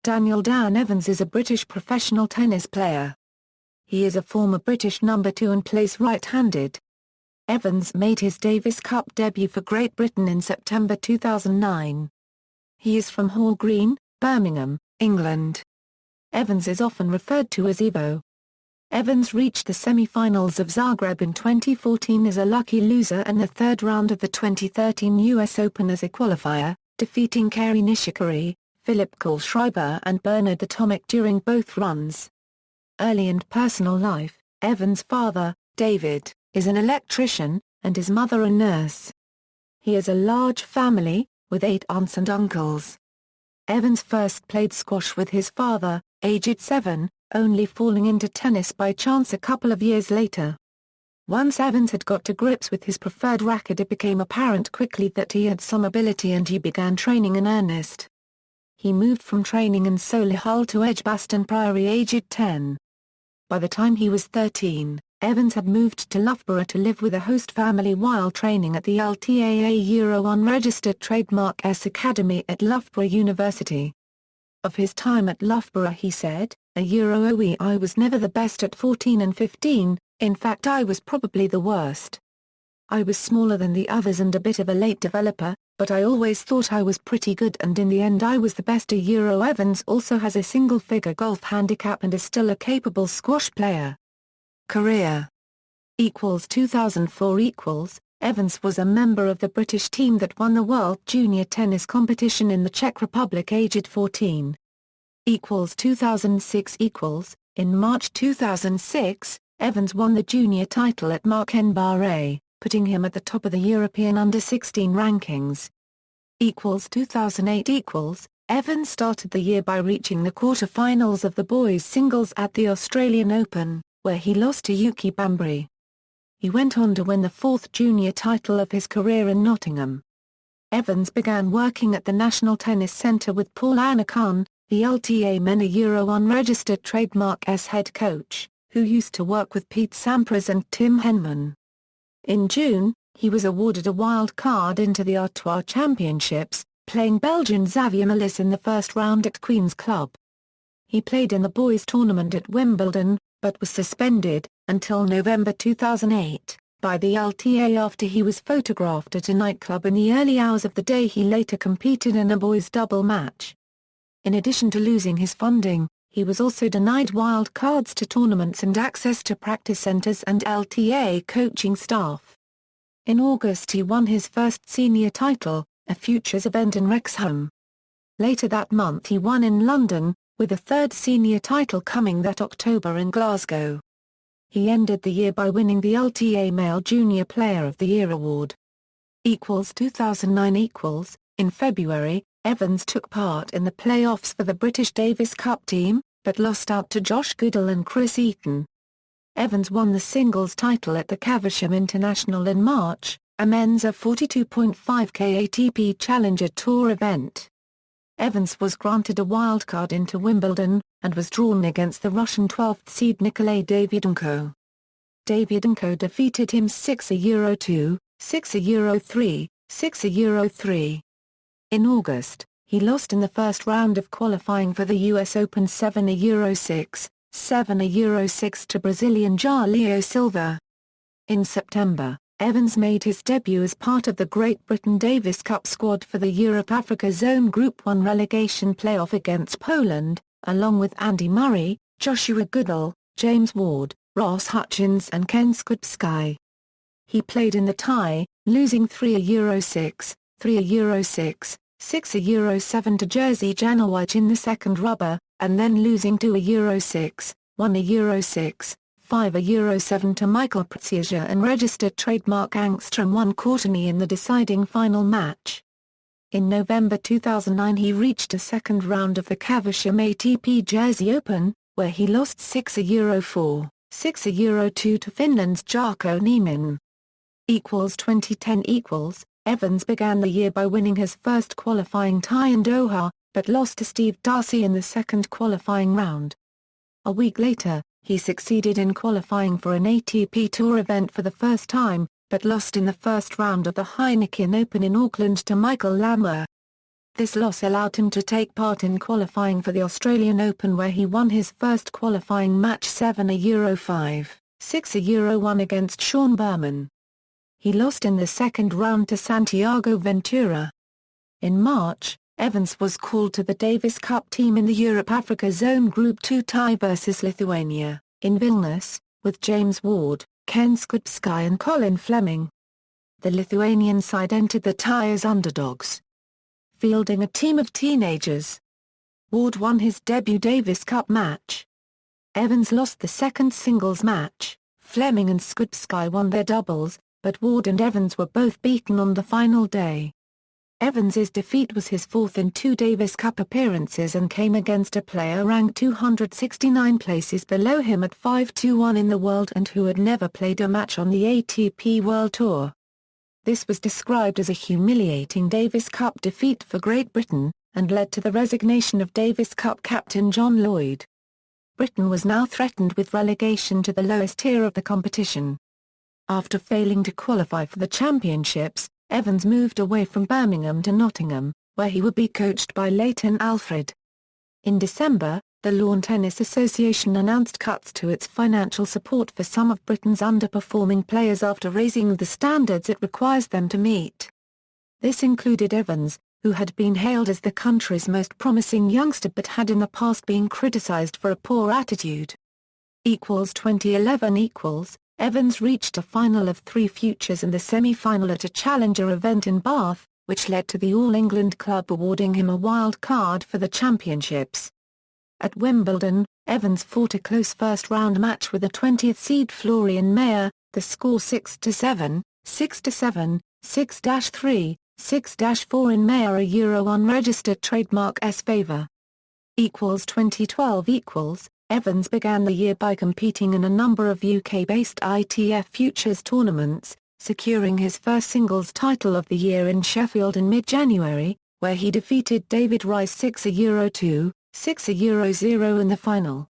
Daniel Dan Evans is a British professional tennis player. He is a former British number 2 and plays right-handed. Evans made his Davis Cup debut for Great Britain in September 2009. He is from Hall Green, Birmingham, England. Evans is often referred to as Evo. Evans reached the semi-finals of Zagreb in 2014 as a lucky loser and the third round of the 2013 US Open as a qualifier, defeating Kei Nishikori, Philipp Kohlschreiber and Bernard the Tomic during both runs. Early and personal life: Evans' father, David, is an electrician, and his mother a nurse. He has a large family, with 8 aunts and uncles. Evans first played squash with his father, aged 7, only falling into tennis by chance a couple of years later. Once Evans had got to grips with his preferred racket, it became apparent quickly that he had some ability and he began training in earnest. He moved from training in Solihull to Edgbaston Priory aged 10. By the time he was 13, Evans had moved to Loughborough to live with a host family while training at the LTAA Euro unregistered trademark S Academy at Loughborough University. Of his time at Loughborough he said, "A Euro OE I was never the best at 14 and 15, in fact I was probably the worst. I was smaller than the others and a bit of a late developer, but I always thought I was pretty good and in the end I was the best." A Euro Evans also has a single-figure golf handicap and is still a capable squash player. Career 2004 Evans was a member of the British team that won the World Junior Tennis competition in the Czech Republic aged 14. 2006 In March 2006, Evans won the junior title at Markenbare, putting him at the top of the European under-16 rankings. 2008 Evans started the year by reaching the quarter-finals of the boys' singles at the Australian Open, where he lost to Yuki Bambri. He went on to win the 4th junior title of his career in Nottingham. Evans began working at the National Tennis Centre with Paul Annacone, the LTA MENA Euro unregistered trademark S head coach, who used to work with Pete Sampras and Tim Henman. In June, he was awarded a wild card into the Artois Championships, playing Belgian Xavier Malisse in the first round at Queen's Club. He played in the boys' tournament at Wimbledon, but was suspended, until November 2008, by the LTA after he was photographed at a nightclub in the early hours of the day. He later competed in a boys' double match. In addition to losing his funding, he was also denied wild cards to tournaments and access to practice centres and LTA coaching staff. In August he won his first senior title, a Futures event in Wrexham. Later that month he won in London, with a third senior title coming that October in Glasgow. He ended the year by winning the LTA Male Junior Player of the Year award. 2009 In February, Evans took part in the playoffs for the British Davis Cup team, but lost out to Josh Goodall and Chris Eaton. Evans won the singles title at the Caversham International in March, a men's 42.5k ATP Challenger Tour event. Evans was granted a wildcard into Wimbledon, and was drawn against the Russian 12th seed Nikolay Davydenko. Davydenko defeated him 6-2, 6-3, 6-3. In August, he lost in the first round of qualifying for the US Open 7-6, 7-6 to Brazilian Jaleo Silva. In September, Evans made his debut as part of the Great Britain Davis Cup squad for the Europe-Africa Zone Group 1 relegation playoff against Poland, along with Andy Murray, Joshua Goodall, James Ward, Ross Hutchins and Ken Skupski. He played in the tie, losing 3-6, 3-6, 6-7 to Jerzy Janowicz in the second rubber, and then losing 2-6, 1-6, 5-7 to Michael Preciaja and registered trademark Angstrom 1 Courtney in the deciding final match. In November 2009 he reached a second round of the Caversham ATP Jersey Open, where he lost 6-4, 6-2 to Finland's Jarkko Niemen. 2010 Evans began the year by winning his first qualifying tie in Doha, but lost to Steve Darcy in the second qualifying round. A week later, he succeeded in qualifying for an ATP Tour event for the first time, but lost in the first round of the Heineken Open in Auckland to Michael Lammer. This loss allowed him to take part in qualifying for the Australian Open, where he won his first qualifying match 7-5, 6-1 against Sean Berman. He lost in the second round to Santiago Ventura. In March, Evans was called to the Davis Cup team in the Europe-Africa Zone Group 2 tie versus Lithuania, in Vilnius, with James Ward, Ken Skupski and Colin Fleming. The Lithuanian side entered the tie as underdogs, fielding a team of teenagers. Ward won his debut Davis Cup match. Evans lost the second singles match. Fleming and Skupski won their doubles, but Ward and Evans were both beaten on the final day. Evans's defeat was his fourth in 2 Davis Cup appearances and came against a player ranked 269 places below him at 5-1 in the world and who had never played a match on the ATP World Tour. This was described as a humiliating Davis Cup defeat for Great Britain, and led to the resignation of Davis Cup captain John Lloyd. Britain was now threatened with relegation to the lowest tier of the competition. After failing to qualify for the championships, Evans moved away from Birmingham to Nottingham, where he would be coached by Leighton Alfred. In December, the Lawn Tennis Association announced cuts to its financial support for some of Britain's underperforming players after raising the standards it requires them to meet. This included Evans, who had been hailed as the country's most promising youngster but had in the past been criticised for a poor attitude. 2011 Evans reached a final of 3 futures and the semi-final at a challenger event in Bath, which led to the All England club awarding him a wild card for the championships. At Wimbledon, Evans fought a close first-round match with the 20th seed Florian Mayer, the score 6-7, 6-7, 6-3, 6-4 in Mayer a Euro unregistered trademark S favour. 2012 Evans began the year by competing in a number of UK-based ITF Futures tournaments, securing his first singles title of the year in Sheffield in mid-January, where he defeated David Rice 6-2, 6-0 in the final.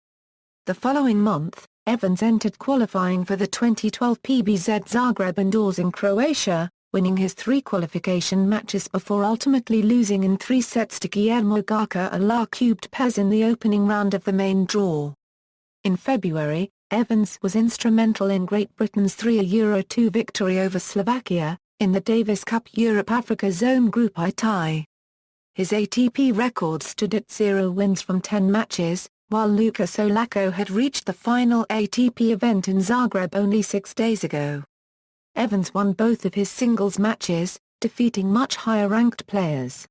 The following month, Evans entered qualifying for the 2012 PBZ Zagreb indoors in Croatia, winning his 3 qualification matches before ultimately losing in 3 sets to Guillermo Garca and La Cubed Pez in the opening round of the main draw. In February, Evans was instrumental in Great Britain's 3-2 victory over Slovakia, in the Davis Cup Europe-Africa Zone Group I tie. His ATP record stood at 0 wins from 10 matches, while Luka Solako had reached the final ATP event in Zagreb only 6 days ago. Evans won both of his singles matches, defeating much higher-ranked players.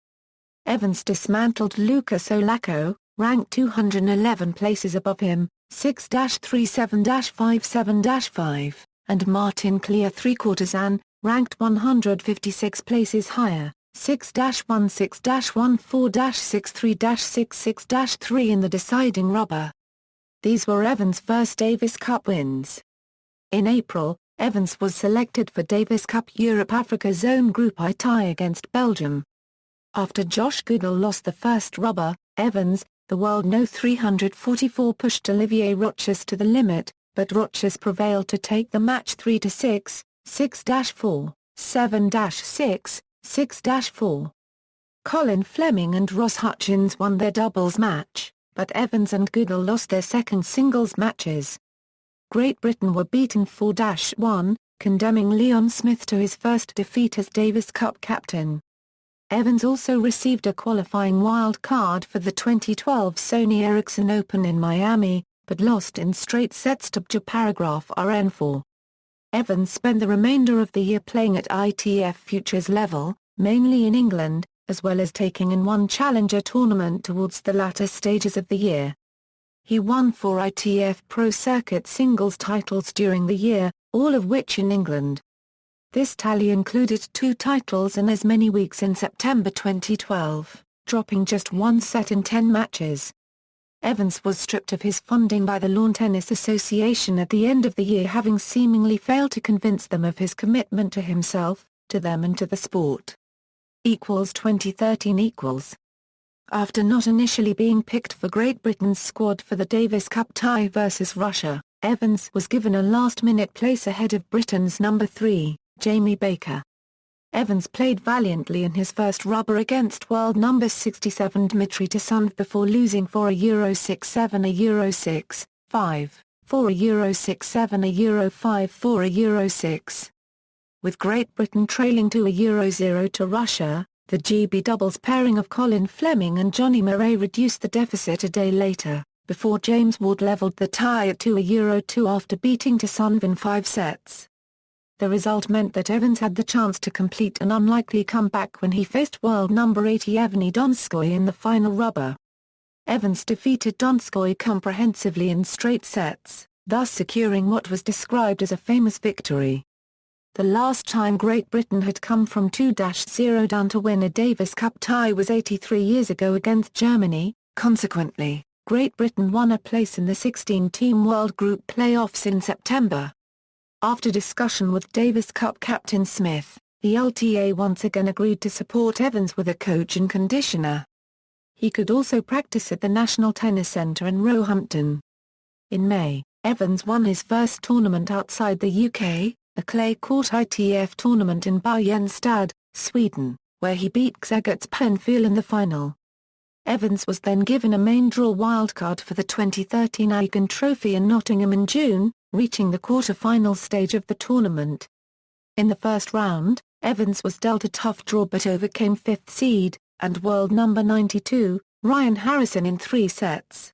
Evans dismantled Luka Solako, ranked 211 places above him, 6-3-7-5-7-5, and Martin Clear Three-Quartersan, ranked 156 places higher, 6-16-14-63-66-3 in the deciding rubber. These were Evans' first Davis Cup wins. In April, Evans was selected for Davis Cup Europe-Africa Zone Group I tie against Belgium. After Josh Goodall lost the first rubber, Evans, the world no. 344 pushed Olivier Rochus to the limit, but Rochus prevailed to take the match 3-6, 6-4, 7-6, 6-4. Colin Fleming and Ross Hutchins won their doubles match, but Evans and Goodall lost their second singles matches. Great Britain were beaten 4-1, condemning Leon Smith to his first defeat as Davis Cup captain. Evans also received a qualifying wild card for the 2012 Sony Ericsson Open in Miami, but lost in straight sets to RN4. Evans spent the remainder of the year playing at ITF Futures level, mainly in England, as well as taking in one challenger tournament towards the latter stages of the year. He won 4 ITF Pro Circuit singles titles during the year, all of which in England. This tally included 2 titles in as many weeks in September 2012, dropping just 1 set in 10 matches. Evans was stripped of his funding by the Lawn Tennis Association at the end of the year, having seemingly failed to convince them of his commitment to himself, to them and to the sport. 2013 After not initially being picked for Great Britain's squad for the Davis Cup tie versus Russia, Evans was given a last-minute place ahead of Britain's number 3, Jamie Baker. Evans played valiantly in his first rubber against world number 67 Dmitry Tassunov before losing for a Euro 6-7, a Euro 6-5, for a Euro 6-7, a Euro 5, for a Euro 6. With Great Britain trailing to a Euro 0 to Russia, the GB doubles pairing of Colin Fleming and Johnny Murray reduced the deficit a day later, before James Ward levelled the tie at 2 a Euro 2 after beating Tassunov in 5 sets. The result meant that Evans had the chance to complete an unlikely comeback when he faced world number 80 Evgeny Donskoy in the final rubber. Evans defeated Donskoy comprehensively in straight sets, thus securing what was described as a famous victory. The last time Great Britain had come from 2-0 down to win a Davis Cup tie was 83 years ago against Germany. Consequently, Great Britain won a place in the 16-team World Group playoffs in September. After discussion with Davis Cup captain Smith, the LTA once again agreed to support Evans with a coach and conditioner. He could also practice at the National Tennis Centre in Roehampton. In May, Evans won his first tournament outside the UK, a clay court ITF tournament in Bergenstad, Sweden, where he beat Xagert's Penfield in the final. Evans was then given a main draw wildcard for the 2013 Aiken Trophy in Nottingham in June, reaching the quarter-final stage of the tournament. In the first round, Evans was dealt a tough draw but overcame 5th seed, and world number 92, Ryan Harrison in 3 sets.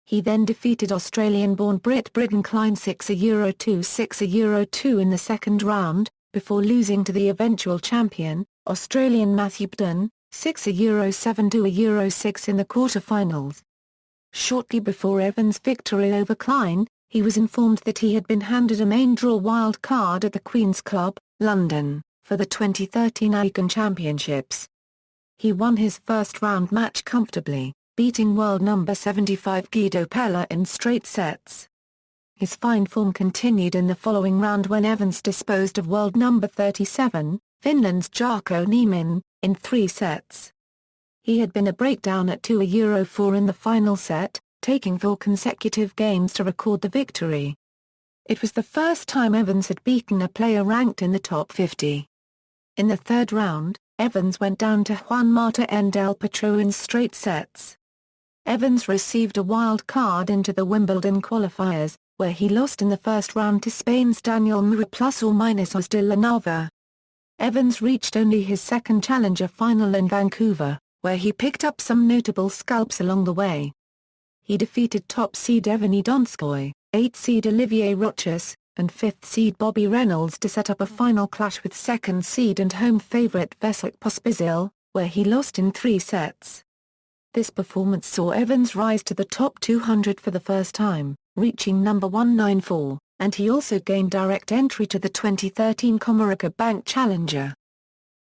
He then defeated Australian-born Britt Bridencline 6 a Euro 2 6 a Euro 2 in the second round, before losing to the eventual champion, Australian Matthew Bden, 6 a Euro 7 to a Euro 6 in the quarter-finals. Shortly before Evans' victory over Klein, he was informed that he had been handed a main draw wild card at the Queen's Club, London, for the 2013 Aiken Championships. He won his first round match comfortably, beating world number 75 Guido Pella in straight sets. His fine form continued in the following round when Evans disposed of world number 37, Finland's Jarkko Niemen, in 3 sets. He had been a breakdown at 2 a Euro 4 in the final set, taking 4 consecutive games to record the victory. It was the first time Evans had beaten a player ranked in the top 50. In the third round, Evans went down to Juan Marta and Del Potro in straight sets. Evans received a wild card into the Wimbledon qualifiers, where he lost in the first round to Spain's Daniel Murray ± de la Nava. Evans reached only his second challenger final in Vancouver, where he picked up some notable scalps along the way. He defeated top seed Evgeny Donskoy, 8th seed Olivier Rochus, and 5th seed Bobby Reynolds to set up a final clash with 2nd seed and home favourite Vesak Pospisil, where he lost in 3 sets. This performance saw Evans rise to the top 200 for the first time, reaching number 194, and he also gained direct entry to the 2013 Comerica Bank Challenger.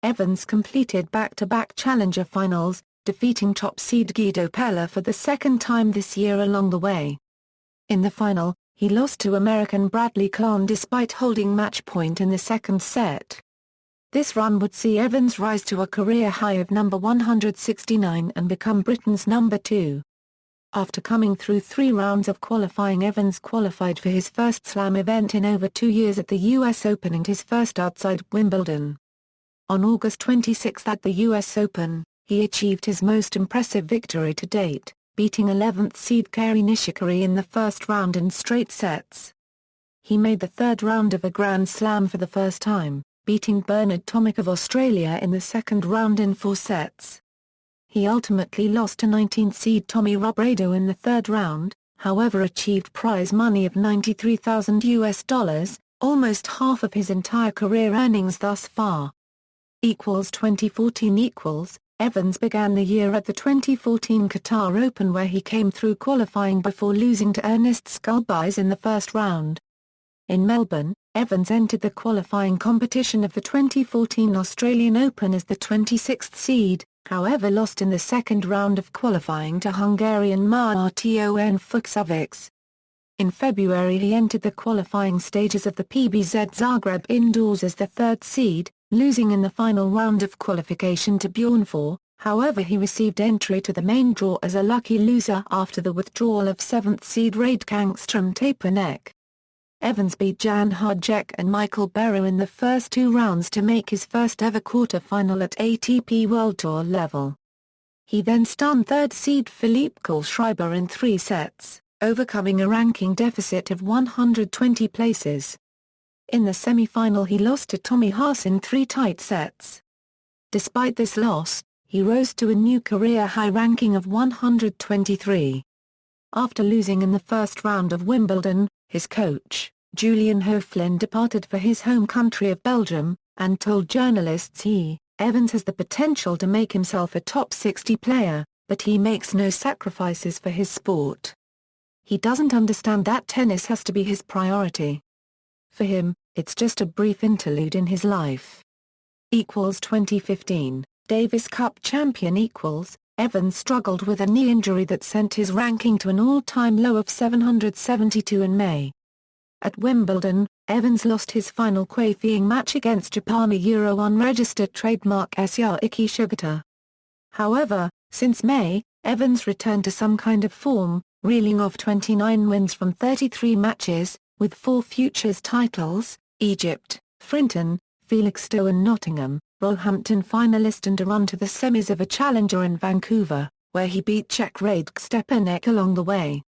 Evans completed back-to-back Challenger finals, defeating top seed Guido Pella for the second time this year along the way. In the final, he lost to American Bradley Klahn despite holding match point in the second set. This run would see Evans rise to a career high of number 169 and become Britain's number 2. After coming through 3 rounds of qualifying, Evans qualified for his first Slam event in over 2 years at the US Open and his first outside Wimbledon. On August 26 at the US Open, he achieved his most impressive victory to date, beating 11th seed Kei Nishikori in the first round in straight sets. He made the third round of a Grand Slam for the first time, beating Bernard Tomic of Australia in the second round in 4 sets. He ultimately lost to 19th seed Tommy Robredo in the third round, however achieved prize money of $93,000, almost half of his entire career earnings thus far. 2014 Evans began the year at the 2014 Qatar Open where he came through qualifying before losing to Ernest Skulbys in the first round. In Melbourne, Evans entered the qualifying competition of the 2014 Australian Open as the 26th seed, however lost in the second round of qualifying to Hungarian Marton Fucsovics. In February he entered the qualifying stages of the PBZ Zagreb indoors as the third seed, losing in the final round of qualification to Bjorn Borg, however he received entry to the main draw as a lucky loser after the withdrawal of 7th seed Radek Angstrom Tapanek. Evans beat Jan Hajek and Michael Berrow in the first two rounds to make his first ever quarter-final at ATP World Tour level. He then stunned third seed Philipp Kohlschreiber in 3 sets, overcoming a ranking deficit of 120 places. In the semi-final he lost to Tommy Haas in 3 tight sets. Despite this loss, he rose to a new career-high ranking of 123. After losing in the first round of Wimbledon, his coach, Julian Hoeflin, departed for his home country of Belgium, and told journalists Evans has the potential to make himself a top 60 player, but he makes no sacrifices for his sport. He doesn't understand that tennis has to be his priority. For him, it's just a brief interlude in his life. 2015, Davis Cup champion. Evans struggled with a knee injury that sent his ranking to an all-time low of 772 in May. At Wimbledon, Evans lost his final qualifying match against Japan unregistered trademark Yuki Shigeta. However, since May, Evans returned to some kind of form, reeling off 29 wins from 33 matches, with 4 futures titles: Egypt, Frinton, Felixstowe and Nottingham, Roehampton finalist, and a run to the semis of a challenger in Vancouver, where he beat Czech Radek Stepanek along the way.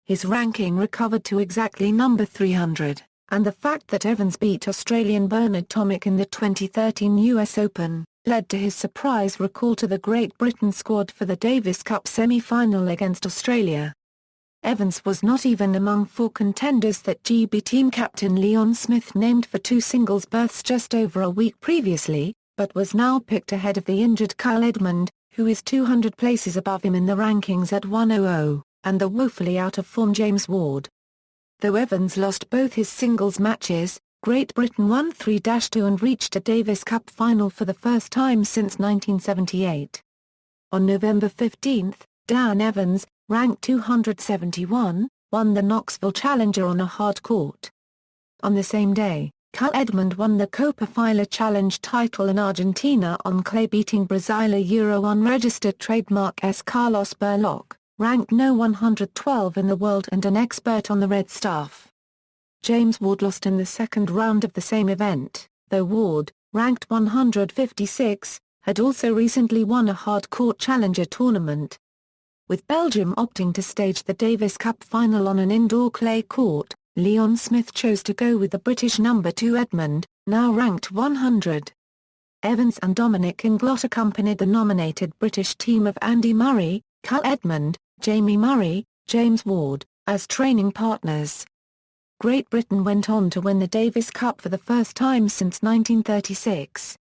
His ranking recovered to exactly number 300, and the fact that Evans beat Australian Bernard Tomic in the 2013 US Open, led to his surprise recall to the Great Britain squad for the Davis Cup semi-final against Australia. Evans was not even among 4 contenders that GB team captain Leon Smith named for 2 singles berths just over a week previously, but was now picked ahead of the injured Kyle Edmund, who is 200 places above him in the rankings at 100, and the woefully out-of-form James Ward. Though Evans lost both his singles matches, Great Britain won 3-2 and reached a Davis Cup final for the first time since 1978. On November 15, Dan Evans, ranked 271, won the Knoxville Challenger on a hard court. On the same day, Kyle Edmund won the Copa Fila Challenge title in Argentina on clay, beating Brazilian unregistered trademark Carlos Berlocq, ranked no. 112 in the world and an expert on the red stuff. James Ward lost in the second round of the same event, though Ward, ranked 156, had also recently won a hard court challenger tournament. With Belgium opting to stage the Davis Cup final on an indoor clay court, Leon Smith chose to go with the British number 2 Edmund, now ranked 100. Evans and Dominic Inglot accompanied the nominated British team of Andy Murray, Kyle Edmund, Jamie Murray, James Ward, as training partners. Great Britain went on to win the Davis Cup for the first time since 1936.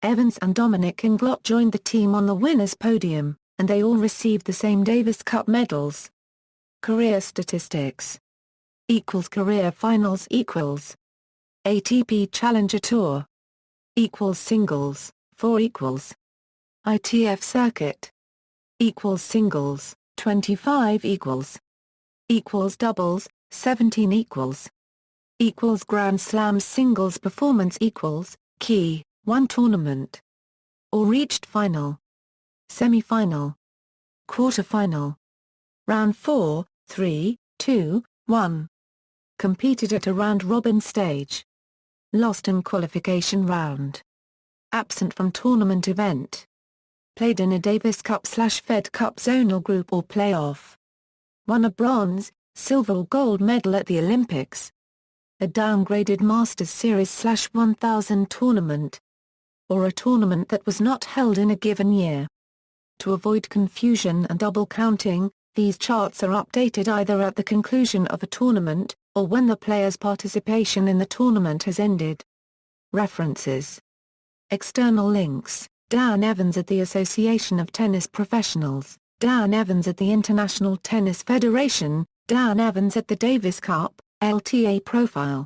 Evans and Dominic Inglot joined the team on the winners' podium, and they all received the same Davis Cup medals. Career statistics. Career finals ATP Challenger Tour Singles 4 ITF Circuit Singles 25 Doubles 17 Grand Slam Singles Performance Key 1 tournament or reached final, semi-final, quarter-final, round 4, 3, 2, 1. Competed at a round-robin stage. Lost in qualification round. Absent from tournament event. Played in a Davis Cup/Fed Cup zonal group or playoff. Won a bronze, silver or gold medal at the Olympics. A downgraded Masters Series/1000 tournament. Or a tournament that was not held in a given year. To avoid confusion and double counting, these charts are updated either at the conclusion of a tournament, or when the player's participation in the tournament has ended. References. External links: Dan Evans at the Association of Tennis Professionals, Dan Evans at the International Tennis Federation, Dan Evans at the Davis Cup, LTA profile.